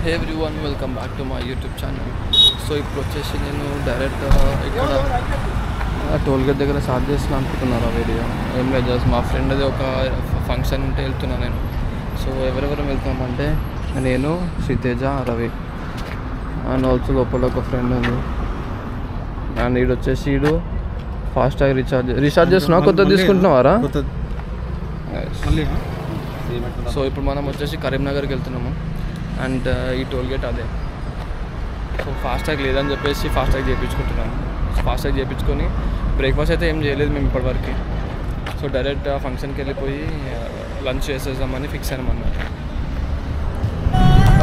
Hey everyone, welcome back to my YouTube channel. So ఇప్పుడు వచ్చేసి నేను డైరెక్ట్ ఇక్కడ టోల్ గేట్ దగ్గర స్టార్ట్ చేస్తున్నా అనుకుంటున్నాను ఆ వీడియో. ఏం లేదు, జస్ట్ మా ఫ్రెండ్ది ఒక ఫంక్షన్ ఉంటే వెళ్తున్నాను నేను. సో ఎవరెవరు వెళ్తామంటే నేను, శ్రీతేజ, రవి అండ్ ఆల్సో లోపల ఒక ఫ్రెండ్ ఉంది. అండ్ వీడు వచ్చేసి వీడు ఫాస్టాగ్ రీఛార్జ్ చేస్తున్నావా? కొత్తది తీసుకుంటున్నావారా? సో ఇప్పుడు మనం వచ్చేసి కరీంనగర్కి వెళ్తున్నాము. అండ్ ఈ టోల్ గేట్ అదే. సో ఫాస్టాగ్ లేదని చెప్పేసి ఫాస్టాగ్ చేయించుకుంటున్నాను. ఫాస్టాగ్ చేయించుకొని బ్రేక్ఫాస్ట్ అయితే ఏం చేయలేదు మేము ఇప్పటివరకు. సో డైరెక్ట్ ఆ ఫంక్షన్కి వెళ్ళిపోయి లంచ్ చేసేద్దామని ఫిక్స్ అయినాం అన్నమాట.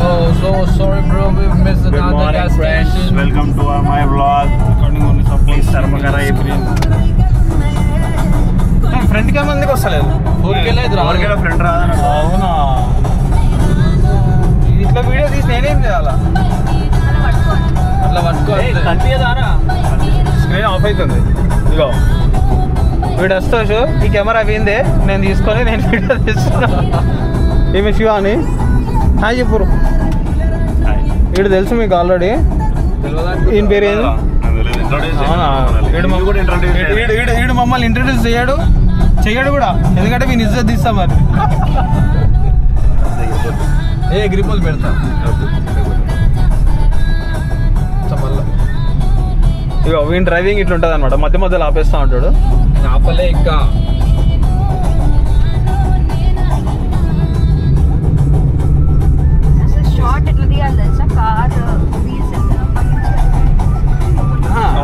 Oh, so sorry bro, we've missed another gas station. Welcome to my vlog. Please Sarmakara April. Friend కి మందికి వస్తలేదు. ఊరికెళ్ళేది ఫ్రెండ్ రాదన్న. అవునా? ఇట్లా వీడియో తీసి నేనేం చేయాలా? అట్లా పట్టుకోవాలి. స్క్రీన్ ఆఫ్ అవుతుంది. ఇదిగో వీడు వస్తావు, ఈ కెమెరా పోయిందే, నేను తీసుకొని నేను వీడియో తీస్తున్నా. ఏమి శివ అని హాయ్ చెప్పు. వీడు తెలుసు మీకు ఆల్రెడీ. ఈయన పేరు ఏంది? వీడు మమ్మల్ని ఇంట్రడ్యూస్ చెయ్యడు కూడా, ఎందుకంటే మీ ఇజ్జత్ తీస్తా మరి. ఏ గ్రిపుల్ పెడతా మళ్ళా. ఇక వీని డ్రైవింగ్ ఇట్లా ఉంటుంది అనమాట, మధ్య మధ్యలో ఆపేస్తా ఉంటాడు. ఆపలే ఇంకా.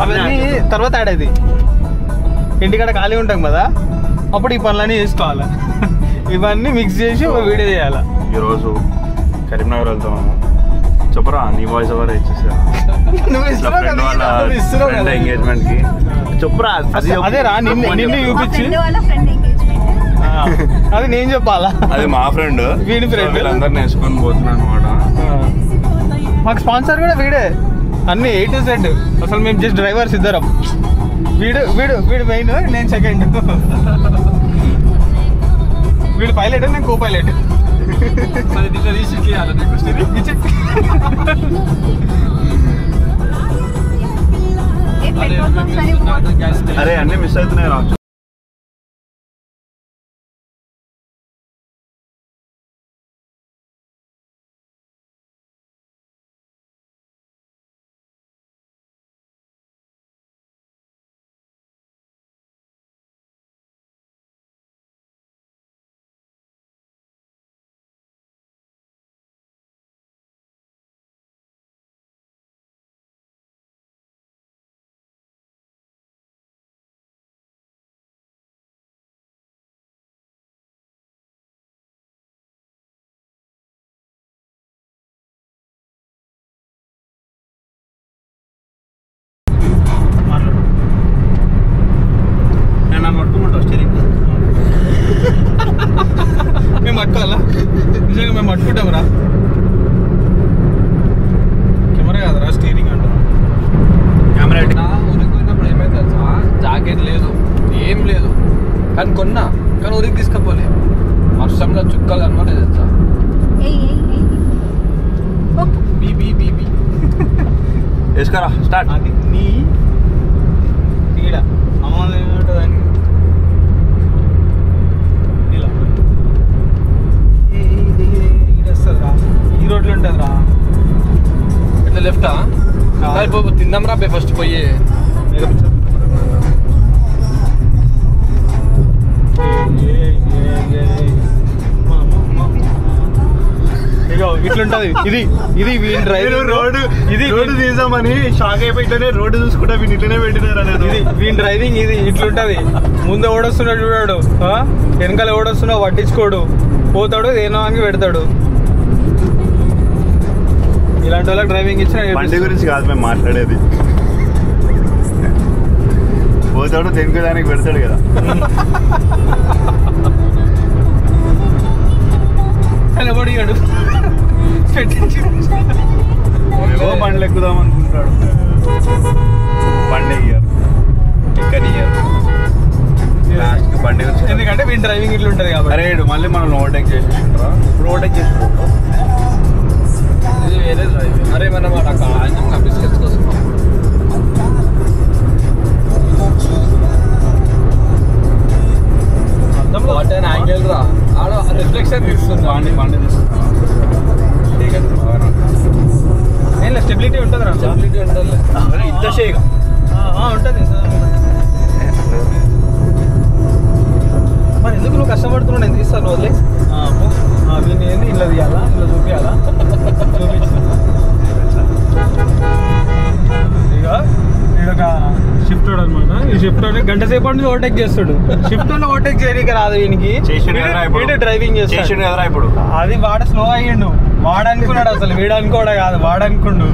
అవన్నీ తర్వాత ఆడేది. ఇంటికాడ ఖాళీ ఉంటాం కదా, అప్పుడు ఈ పనులన్నీ చేసుకోవాలి. ఇవన్నీ మిక్స్ చేసి వీడియో చేయాలి. ఈరోజు కరీంనగర్ వెళ్తాము. చెప్పరా, నీ వాయిస్ ఎవరు ఇచ్చేసా ఎంగేజ్మెంట్ కి చెప్పురా. అదే రా, నిన్ను చూపించి అది నేను చెప్పాలా? అది మా ఫ్రెండ్, వీడి ఫ్రెండ్. వీళ్ళందరినీ వేసుకొని పోతున్నాను అనమాట. మాకు స్పాన్సర్ కూడా వీడే, అన్ని A to Z. అసలు మేము జస్ట్ డ్రైవర్స్ ఇద్దరం. వీడు మెయిన్, నేను సెకండ్. వీడు పైలట్, నేను కో పైలట్. అరే అన్ని మిస్ అవుతున్నాయి రా. మేము పట్టుకోవాలా? నిజంగా మేము పట్టుకుంటాం రా. కెమెరా కాదురా, స్టీరింగ్ అంటారు. కెమెరా ఊరికి పోయినప్పుడు ఏమైతే తెలుసా, జాకెట్ లేదు, ఏం లేదు, కానీ ఊరికి తీసుకపోలే. వర్షంలో చుక్కలు అనమాట తెలుసా. బీబీ వేసుకరా స్టార్ట్. అది నీ ఈడ అమ్మలు ఏముంటుందని ఈ రోడ్లు ఉంటుంది రా. ఇట్లా లెఫ్టా? తిందాం రా ఫస్ట్ పోయి. ఇట్లుంటది. ఇది వీళ్ళ డ్రైవ్. రోడ్డు తీసామని షాక్ అయిపోయి ఇట్లనే రోడ్డు చూసుకుంటా వీళ్ళు ఇట్లనే పెట్టినారు అనేది. ఇది వీళ్ళ డ్రైవింగ్. ఇది ఇట్లుంటది. ముందు ఓడొస్తున్నాడు చూడాడు, వెనకాల ఓడొస్తున్నావు పట్టించుకోడు, పోతాడు ఏనో అని పెడతాడు. ఇలాంటి వాళ్ళకి డ్రైవింగ్ ఇచ్చిన. బండి గురించి కాదు మేము మాట్లాడేది, పోతాడు దేనికి దానికి పెడతాడు కదా. నిలబడిగాడు, బండ్లు ఎక్కుదాం అనుకుంటాడు, బండి బండి ఎందుకంటే వీళ్ళ డ్రైవింగ్ ఇట్లా ఉంటుంది కాబట్టి. అరే మళ్ళీ మనం ఓవర్టేక్ చేసి ఇప్పుడు ఓవర్టేక్ చేసి ఎప్పటి నుంచి ఓవర్టేక్ చేస్తాడు. షిఫ్ట్ లో ఓవర్టేక్ చేయడానికి రాదు వీనికి. డ్రైవింగ్ చేస్తాడు కదరా ఇప్పుడు. అది వాడ స్లో అయ్యిండు. వాడనుకున్నాడు అసలు, వీడు అనుకోవడం కాదు, వాడనుకుండు.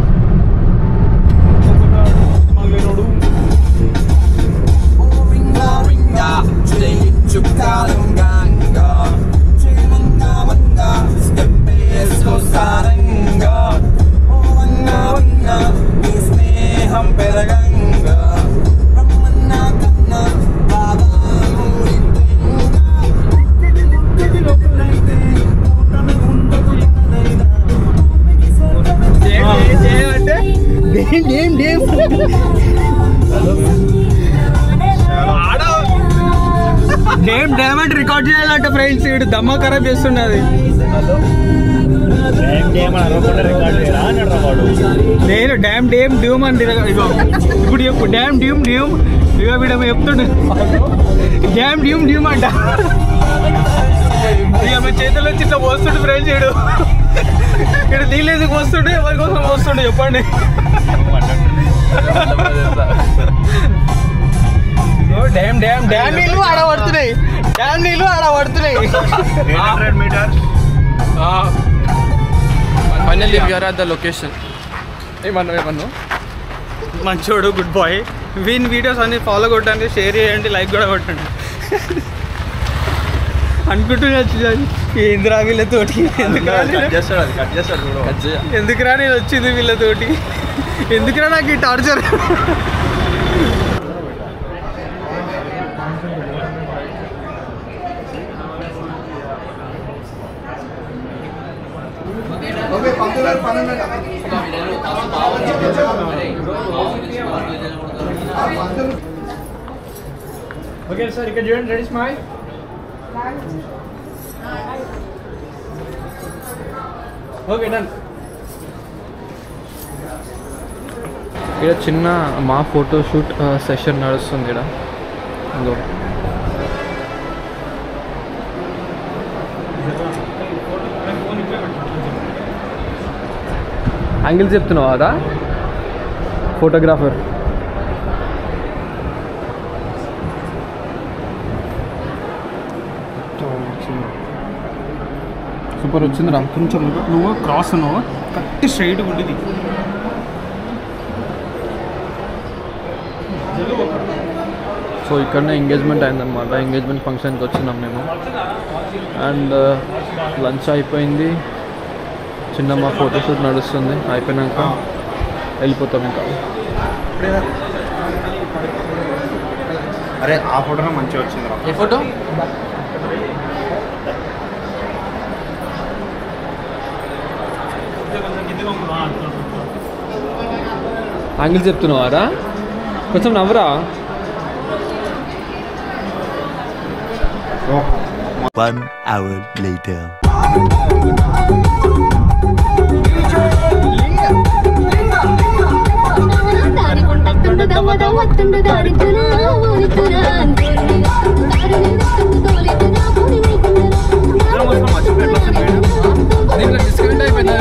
డైమండ్ రికార్డ్ చేయాలంటే ఫ్రెండ్స్, వీడు దమ్మ ఖరాబ్ చేస్తున్నది. నేను డ్యామ్ డేమ్ డ్యూమ్ అని ఇప్పుడు చెప్పు. డ్యామ్ డ్యూమ్ డ్యూమ్ ఇక వీడ చెప్తుండు. డ్యామ్ డ్యూమ్ డ్యూమ్ అంట. ఇక మీ చేతుల్లో వచ్చి ఇట్లా పోస్తుండు ఫ్రెండ్స్. వీడు ఇక్కడ నీళ్ళు ఎందుకు పోస్తుండే, ఎవరి కోసం పోస్తుండే చెప్పండి. డ్యామ్ డ్యామ్ డ్యామ్ నీళ్ళు ఆడ పడుతున్నాయి. డ్యామ్ నీళ్ళు ఆడ పడుతున్నాయి. Finally we are at the location. ఏమన్నా మంచోడు, గుడ్ బాయ్. వీన్ వీడియోస్ అన్ని ఫాలో కొట్టండి, షేర్ చేయండి, లైక్ కూడా కొట్టండి. అనుకుంటున్నా ఏందిరా వీళ్ళతోటి, ఎందుకురా నేను వచ్చింది వీళ్ళతోటి, ఎందుకురా నాకు ఈ టార్చర్. ఓకే సార్, ఇక్కడ చూడండి. Ready smile. Okay done. ఇక్కడ చిన్న మా ఫోటోషూట్ సెషన్ నడుస్తుంది. ఇక్కడ ఇంకో యాంగిల్స్ చెప్తున్నావా అదా ఫోటోగ్రాఫర్? సూపర్ వచ్చిందిరా. కొంచెం నువ్వు క్రాస్ ఉన్నావు, కరెక్ట్ స్ట్రైట్ ఉండేది. సో ఇక్కడనే ఎంగేజ్మెంట్ అయిందనమాట. ఎంగేజ్మెంట్ ఫంక్షన్కి వచ్చినాం మేము. అండ్ లంచ్ అయిపోయింది. చిన్న మా ఫోటోషూట్ నడుస్తుంది. అయిపోయినాక వెళ్ళిపోతాం ఇంకా. అరే ఆ ఫోటోలో మంచిగా వచ్చింది. ఏ ఫోటో? యాంగిల్ చెప్తున్నావారా? కొంచెం నవ్వరా. 1 hour later. డిస్కనెక్ట్ అయిపోయింది.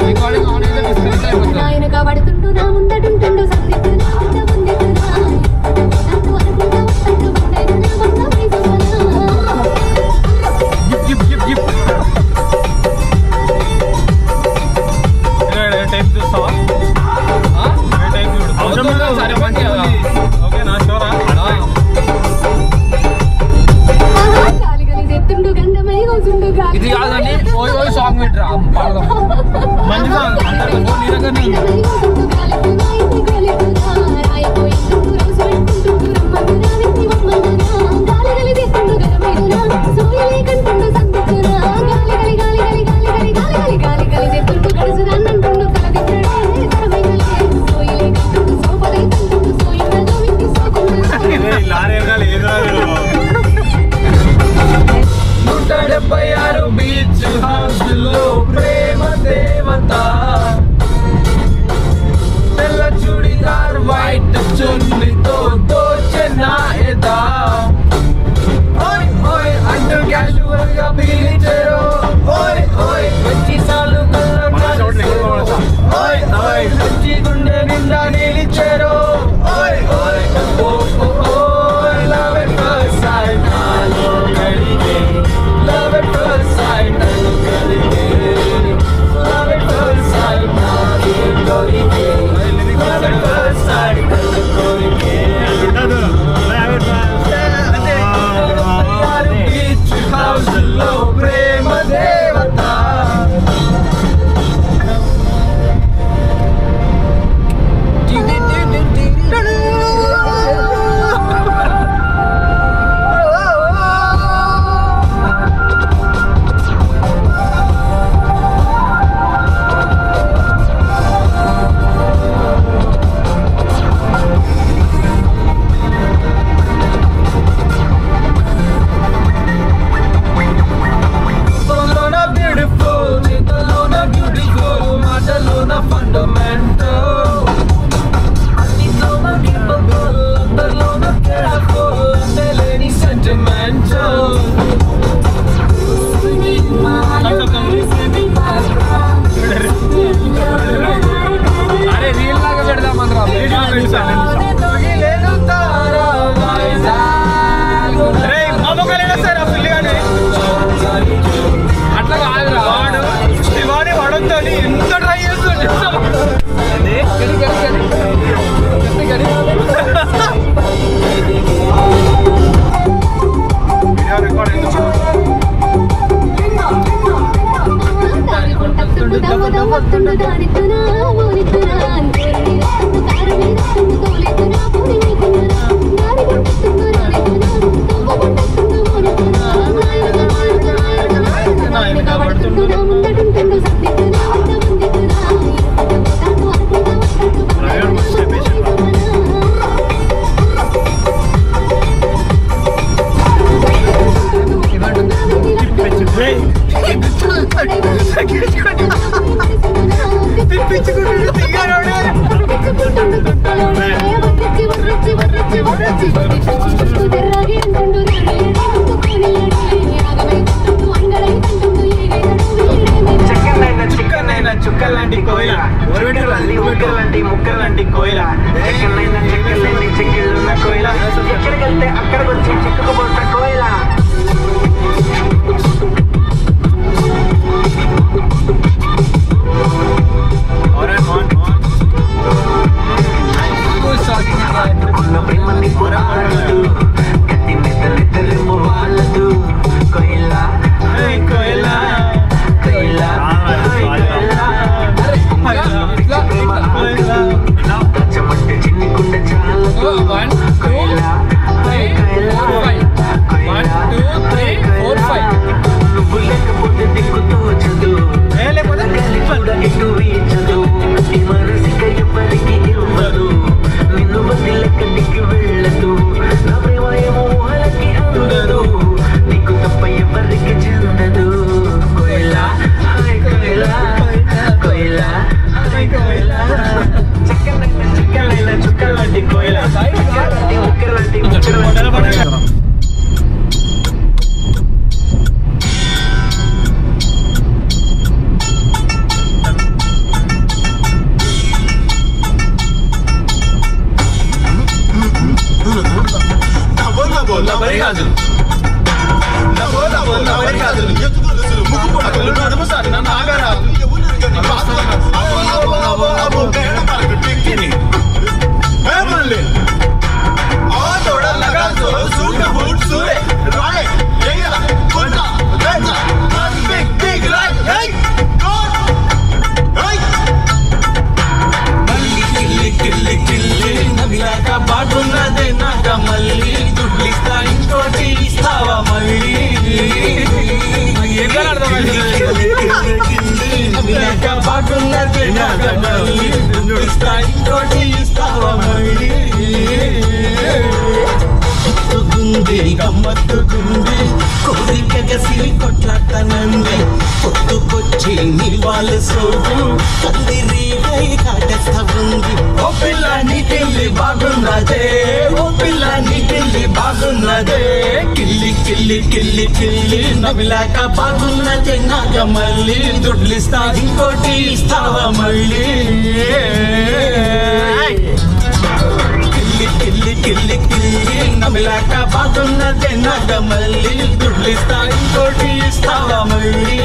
రికార్డింగ్ ఆన్ అయితే డిస్కనెక్ట్ అయిపోతుంది. చుక్కలాంటి కోయిల ముక్కలాంటి కోయిల చెక్కలైన చెక్కలున్న కోయిల ఎక్కడికి వెళ్తే అక్కడికి వచ్చి చిక్కుకుపోతా కోయిల ప్రేమని పోరాడదు గట్టి మెదలిద్దరేమో వాళ్ళదు కోయిల కోయిల కోయిల కచ్చబట్టే చిన్ని గుండె చాలు కోయిల నువ్వు లేకపోతే దిక్కుతో చదువు ఇటు వీచదు ఈ మనసిక ఎవరికి ఇవ్వదు నిన్ను వదిలెక్కడికి వెళ్ళదు నా ప్రేమ ఏమో వాళ్ళకి అందదు నీకు తప్ప ఎవరికి చెందదు కోయిల కోయిల కోయిల కోయిల చెక్కలైన చుక్కలాంటి కోయిల ముక్కలాంటి బాగున్నదే నాక మళ్ళీ దుడ్లిస్తా ఇంకోటి ఇస్తావా మళ్ళీ బాగున్నదే నాక మళ్ళీ దుడ్లిస్తా ఇంకోటి ఇస్తావా మళ్ళీ గమ్మత్తుకుంది కోరికగసి కొట్లాడతానండి పొత్తుకొచ్చి నీ వాళ్ళ సోపు కల్లిరీగై కాటేస్తా ఉంది ఓ పిల్ల నీకెళ్ళి బాగున్నదే ఓ పిల్ల నీకెళ్ళి బాగున్నదే కిల్లి కిల్లి కిల్లి కిల్లి నవ్విలాక బాగున్నదే నాక మళ్ళీ దుడ్లిస్తా ఇంకోటి ఇస్తావా మళ్ళీ కిల్లి కిల్లి కిల్లి నమిలాక బాగున్నదే నాక మళ్ళీ దుడ్లిస్తా ఇంకోటి ఇస్తావా మళ్ళీ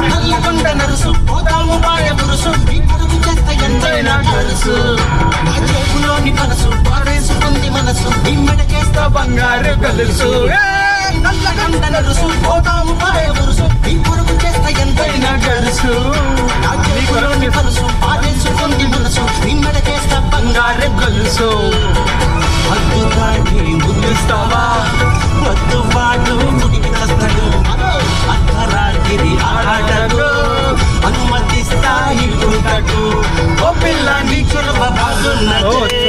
నల్లగొండ నరుసు పోదాము బాయ పురుసు ఎంతైనా కలుసు నా చేతిలోని మనసు పారేసుకుంది మనసు నీ మెడకేస్తా బంగారు కలుసు నల్లగొండ నరుసు పోదాము బాయ పురుసు నీ పురుగు చేస్తా ఎంతైనా కలుసు నా చేతిలోని మనసు పారేసుకుంది మనసు నీ మెడకేస్తా బంగారు కలుసు వద్దు దాటి ముద్దిస్తావా వద్దు వాడు ముడికి వస్తాడు అర్ధరాత్రి ఆటకు అనుమతిస్తా ఇప్పుడకు ఓ పిల్ల నీ చొరవ బాగున్నదే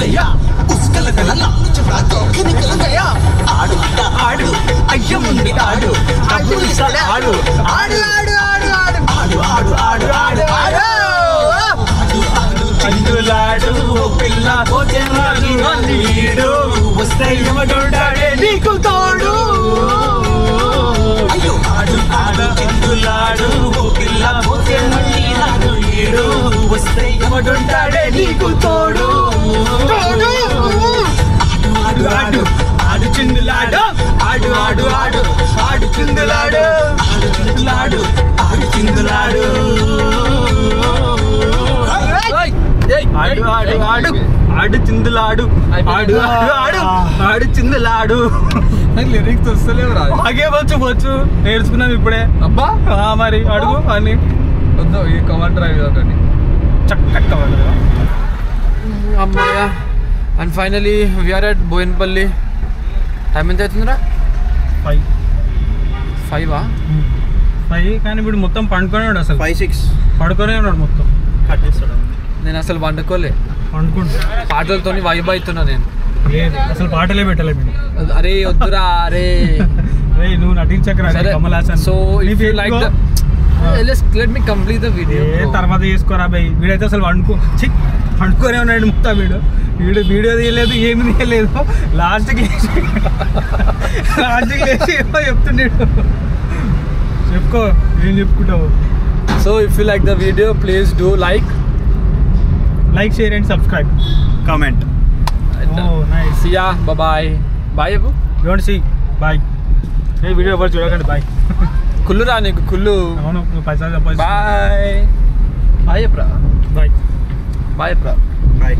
गया उसका लगना लालच बड़ा धोखे निकल गया आड़ू आड़ू अय्यो मुंडी आड़ू आड़ू आड़ू आड़ू आड़ू आड़ू आड़ू आड़ू आड़ू आड़ू చిందులాడు పిల్ల నీడు వస్తే ఎవడుంటాడే నీకు తోడు అయ్యో ఆడు ఆడు చిందులాడు పిల్ల పోతే మళ్ళీ రాడు నీడు వస్తే ఎవడుంటాడే నీకు తోడు తోడు ఆడు ఆడు ఆడు చిందులాడు ఆడు ఆడు ఆడు ఆడు చిందులాడు ఆడు చిందులాడు ఆడు చిందులాడు ఆడు ఆడు ఆడు ఆడు చిందులాడు ఆడు ఆడు ఆడు ఆడు చిందులాడు లిరిక్స్ వస్తలేవు రా మాకే వచ్చు నేర్చుకున్నాం ఇప్పుడే అబ్బా మరి అడుగు అని వద్దు ఈ కమాండ్ డ్రైవ్ ఒకటి చక్కగా కమాండ్ అమ్మాయ and finally we are at Bowenpally time ఎంత అవుతుందిరా 5 కానీ ఇప్పుడు మొత్తం పండుకొనే ఉన్నాడు అసలు 5-6 పడుకొనే ఉన్నాడు మొత్తం కట్టేస్తాడు నేను అసలు వండుకోలే పండుకుంటా పాటలతో వైబ్ అవుతున్నా నేను లేదు అసలు పాటలే పెట్టలే మీరు అరే వద్దురా అరే నువ్వు నటించకరా Kamal Haasan so if you like the let me complete the video తర్వాత చేసుకోరా భయ్ వీడైతే అసలు పండుకొనే ఉన్నాడు మొత్తం వీడియో తీయలేదు ఏమి తీయలేదు లాస్ట్కి లేచి ఏమో చెప్తుండేడు చెప్పుకో ఏం చెప్పుకుంటావు so if you like the video please do like share and subscribe comment nice see ya bye bye అబ్బు డోంట్ సీ బాయ్ వీడియో ఎవరు చూడకండి బాయ్ కుళ్ళు రా నీకు కుళ్ళు అవును నువ్వు పైసా బాయ్ బాయ్ అప్రా బాయ్ బాయ్ అప్రా బాయ్